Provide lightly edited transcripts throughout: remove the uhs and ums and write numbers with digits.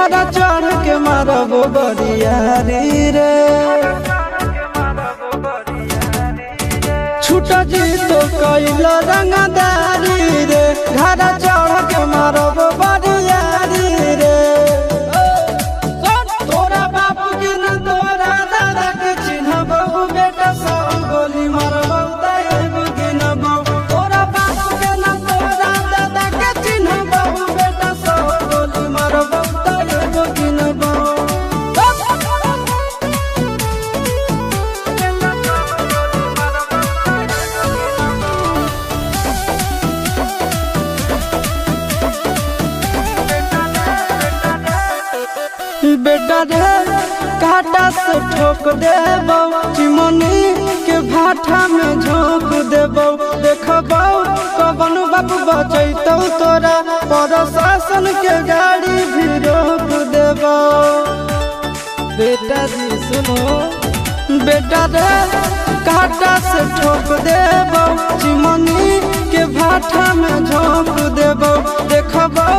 घड़ा चढ़ के मारब बरियारी रे छूट जी तो कैल रंगदारी रे घड़ा चढ़ के मारब बरियारी रे तोरा बाप के न तोरा दादा के चिन्हबहु बेटा सब गोली मारबहु तैगो गिनबहु तोरा बाप के न तोरा दादा के चिन्हबहु बेटा सब गोली मारबहु तैगो गिनबहु बेटा रे काटा से ठोक देबौ चिमनी के भाठा में झोंक देबौ देखबौ कवन बाप बचैतौ तोरा प्रशासन के गाड़ी भी रोक देबौ बेटा जी सुनो बेटा रे काटा से ठोक देबौ चिमनी के भाठा में झोंक देबौ देखबौ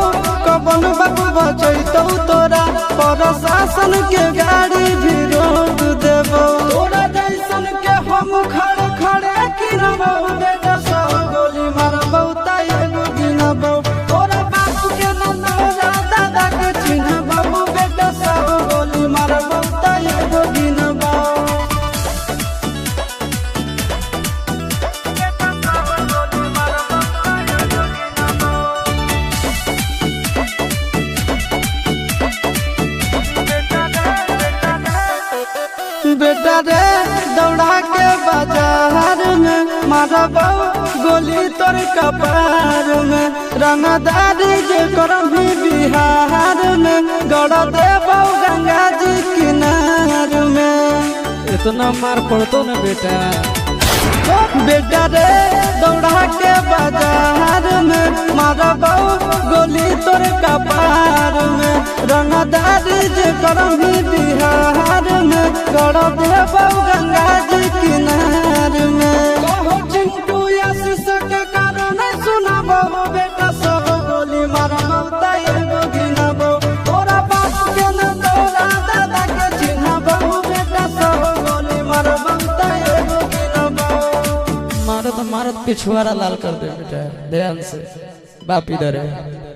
कवन बाप बचैतौ तोरा प्रशासन के गाड़ी भी रोक देबौ तोरा जैसन के हम खड़े खड़े गिनबौ बेटा सब गोली मारबौ तैगो गिनबौ तोरा बाप के न तोरा दादा के चिन्हबौ बेटा सब गोली मारबौ तैगो गिनबौ बेटा रे दौड़ा के बाजार में मारबौ गोली तोर कपार में रंगदारी जे करभी बिहार में गड़ देबौ गंगा जी किनार में इतना मार पड़तो न बेटा बेटा रे दौड़ा के बाजार में मारबौ गोली तोर कपार में रंगदारी जे करभी बिहार में गड़ देबौ गंगा जी किनार में कहो चिंटू आशीष के कारण सुनबौ बेटा सब गोली मारबौ तैगो गिनबौ तोरा बाप के न तोरा दादा के चिन्हबौ बेटा सब गोली मारबौ तैगो गिनबौ मारत मारत पिछुआरा लाल कर दे बेटा ध्यान से बाप इधर है।